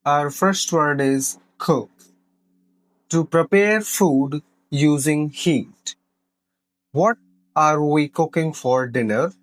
Our first word is cook. To prepare food using heat. What are we cooking for dinner?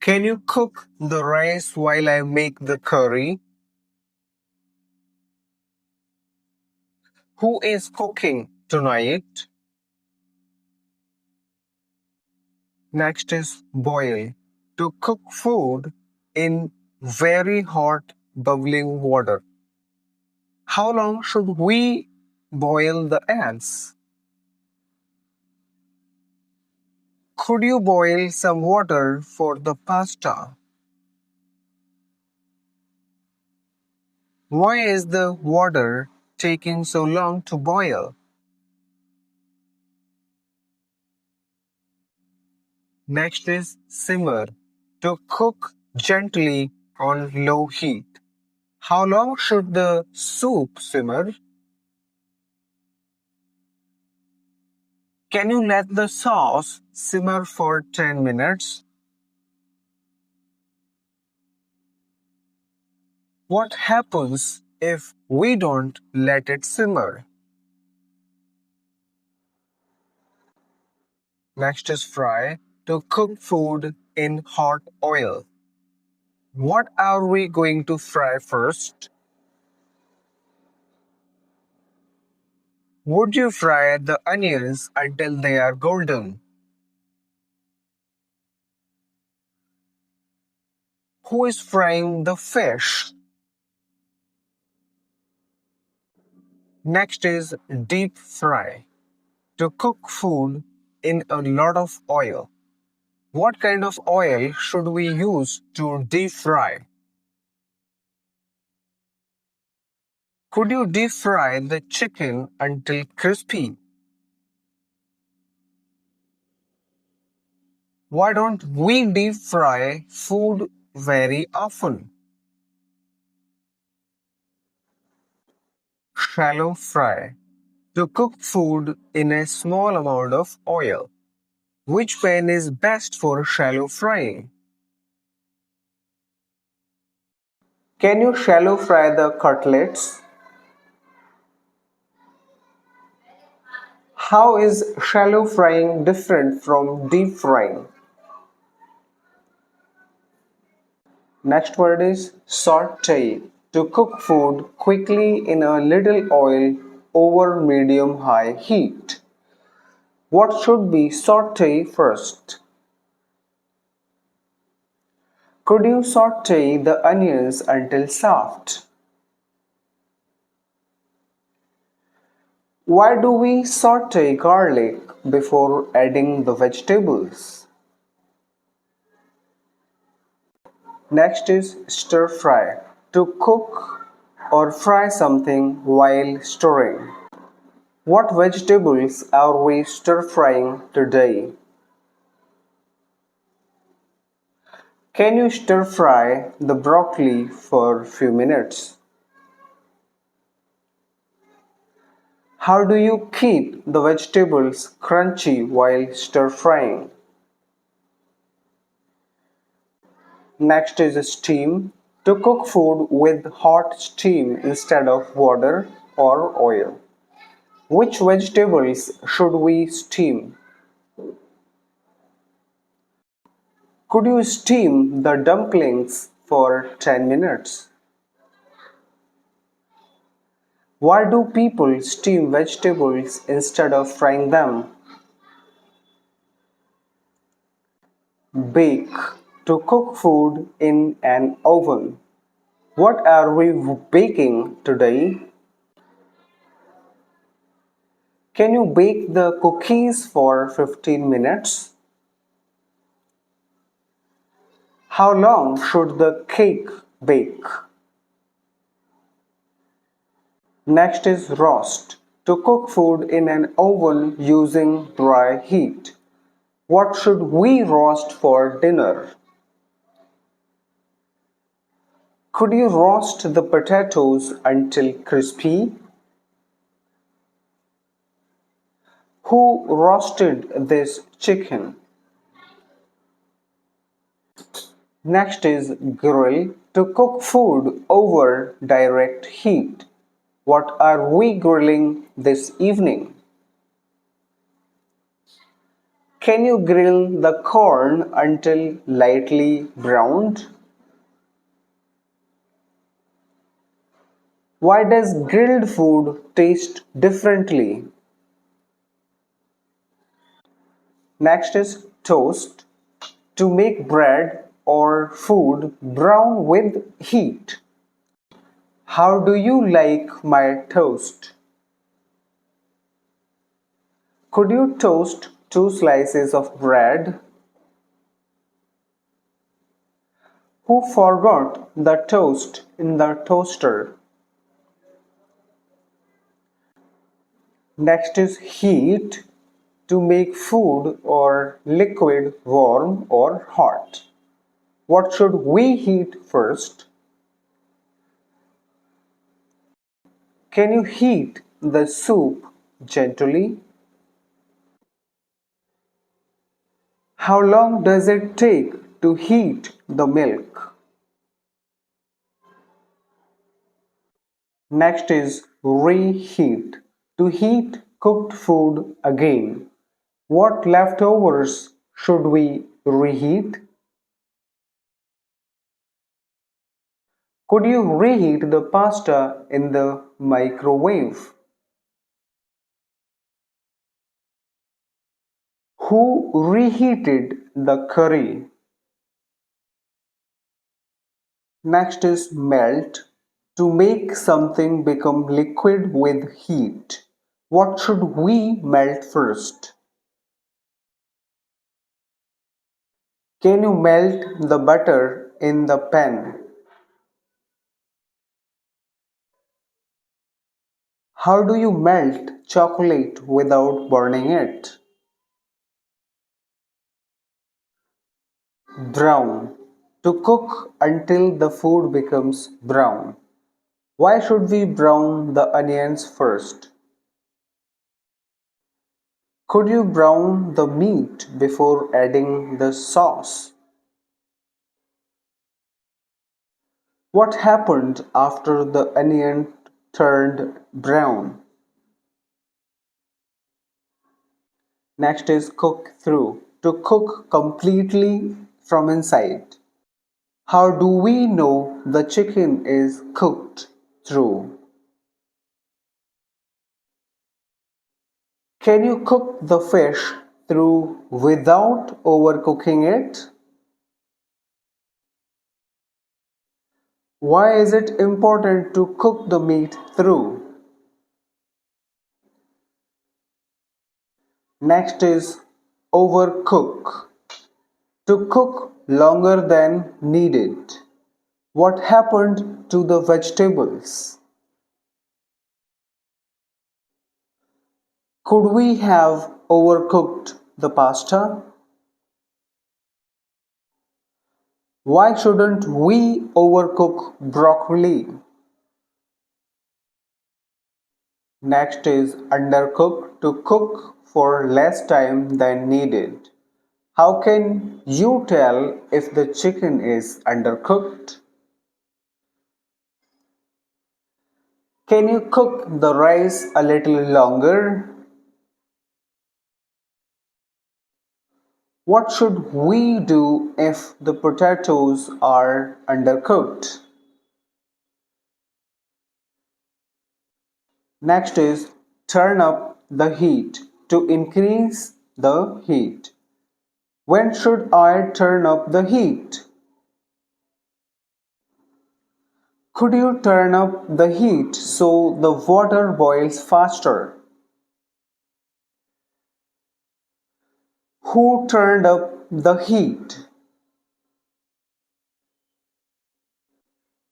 Can you cook the rice while I make the curry? Who is cooking tonight? Next is boil. To cook food in very hot bubbling water. How long should we boil the eggs? Could you boil some water for the pasta? Why is the water taking so long to boil? Next is simmer. To cook gently on low heat. How long should the soup simmer? Can you let the sauce simmer for 10 minutes? What happens if we don't let it simmer? Next is fry. To cook food in hot oil. What are we going to fry first? Would you fry the onions until they are golden? Who is frying the fish? Next is deep fry. To cook food in a lot of oil. What kind of oil should we use to deep fry? Could you deep fry the chicken until crispy? Why don't we deep fry food very often? Shallow fry. To cook food in a small amount of oil. Which pan is best for shallow frying? Can you shallow fry the cutlets? How is shallow frying different from deep frying? Next word is sauté. To cook food quickly in a little oil over medium-high heat. What should be sauté first? Could you sauté the onions until soft? Why do we sauté garlic before adding the vegetables? Next is stir fry. To cook or fry something while stirring. What vegetables are we stir frying today? Can you stir fry the broccoli for a few minutes? How do you keep the vegetables crunchy while stir frying? Next is steam. To cook food with hot steam instead of water or oil. Which vegetables should we steam? Could you steam the dumplings for 10 minutes? Why do people steam vegetables instead of frying them? Bake. To cook food in an oven. What are we baking today? Can you bake the cookies for 15 minutes? How long should the cake bake? Next is roast. To cook food in an oven using dry heat. What should we roast for dinner? Could you roast the potatoes until crispy? Who roasted this chicken? Next is grill, to cook food over direct heat. What are we grilling this evening? Can you grill the corn until lightly browned? Why does grilled food taste differently? Next is toast, to make bread or food brown with heat. How do you like my toast? Could you toast two slices of bread? Who forgot the toast in the toaster? Next is heat, to make food or liquid warm or hot. What should we heat first? Can you heat the soup gently? How long does it take to heat the milk? Next is reheat, to heat cooked food again. What leftovers should we reheat? Could you reheat the pasta in the microwave? Who reheated the curry? Next is melt, to make something become liquid with heat. What should we melt first? Can you melt the butter in the pan? How do you melt chocolate without burning it? Brown, to cook until the food becomes brown. Why should we brown the onions first? Could you brown the meat before adding the sauce? What happened after the onion turned brown? Next is cook through, to cook completely from inside. How do we know the chicken is cooked through? Can you cook the fish through without overcooking it? Why is it important to cook the meat through? Next is overcook, to cook longer than needed. What happened to the vegetables? Could we have overcooked the pasta? Why shouldn't we overcook broccoli? Next is undercook, to cook for less time than needed. How can you tell if the chicken is undercooked? Can you cook the rice a little longer? What should we do if the potatoes are undercooked? Next is turn up the heat, to increase the heat. When should I turn up the heat? Could you turn up the heat so the water boils faster? Who turned up the heat?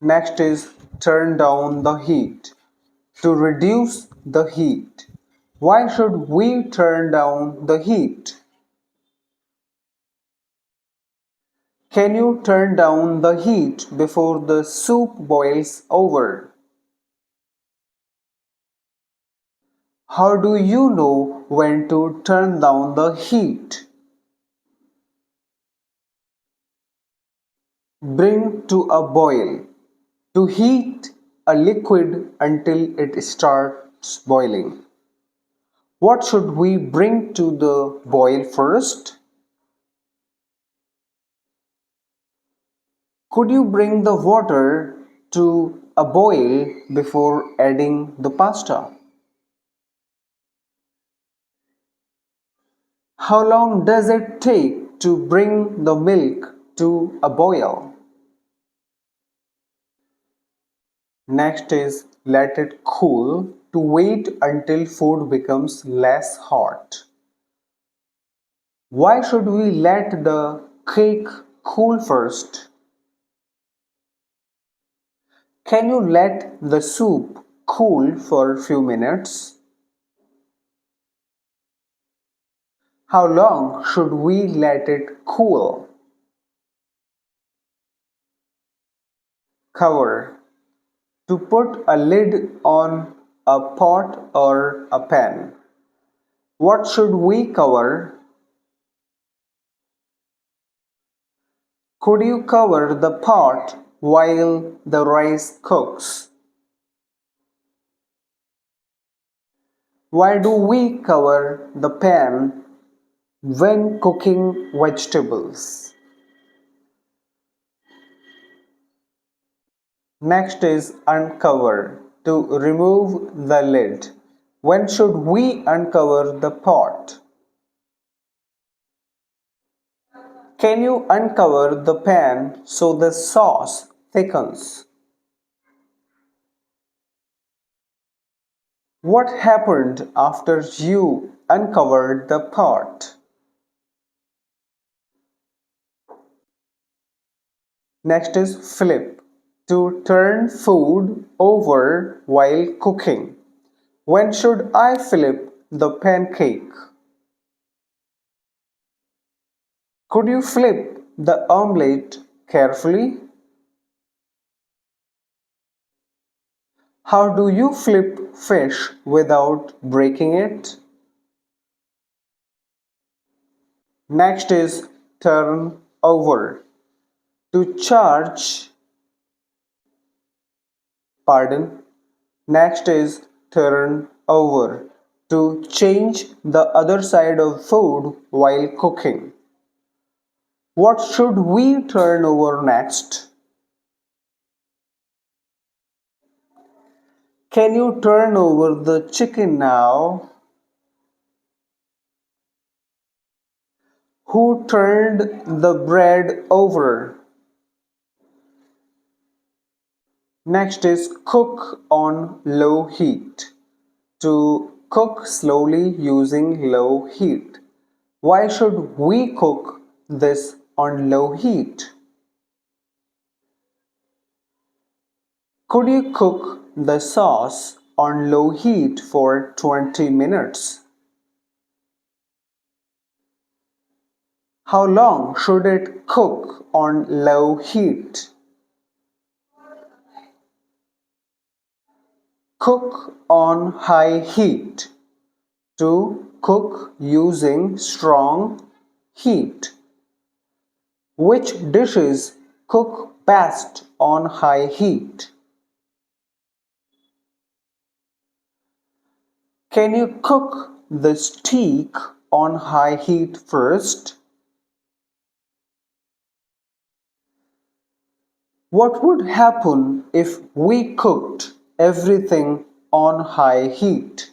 Next is turn down the heat, to reduce the heat. Why should we turn down the heat? Can you turn down the heat before the soup boils over? How do you know when to turn down the heat? Bring to a boil. To heat a liquid until it starts boiling. What should we bring to the boil first? Could you bring the water to a boil before adding the pasta? How long does it take to bring the milk to a boil? Next is let it cool. To wait until food becomes less hot. Why should we let the cake cool first? Can you let the soup cool for a few minutes? How long should we let it cool? Cover. To put a lid on a pot or a pan. What should we cover? Could you cover the pot while the rice cooks? Why do we cover the pan when cooking vegetables? Next is uncover. To remove the lid. When should we uncover the pot? Can you uncover the pan so the sauce thickens? What happened after you uncovered the pot? Next is flip. To turn food over while cooking. When should I flip the pancake? Could you flip the omelette carefully? How do you flip fish without breaking it? Next is turn over. To charge, pardon. Next is turn over. To change the other side of food while cooking. What should we turn over next? Can you turn over the chicken now? Who turned the bread over? Next is cook on low heat. To cook slowly using low heat. Why should we cook this on low heat? Could you cook the sauce on low heat for 20 minutes? How long should it cook on low heat? Cook on high heat. To cook using strong heat. Which dishes cook best on high heat? Can you cook the steak on high heat first? What would happen if we cooked everything on high heat?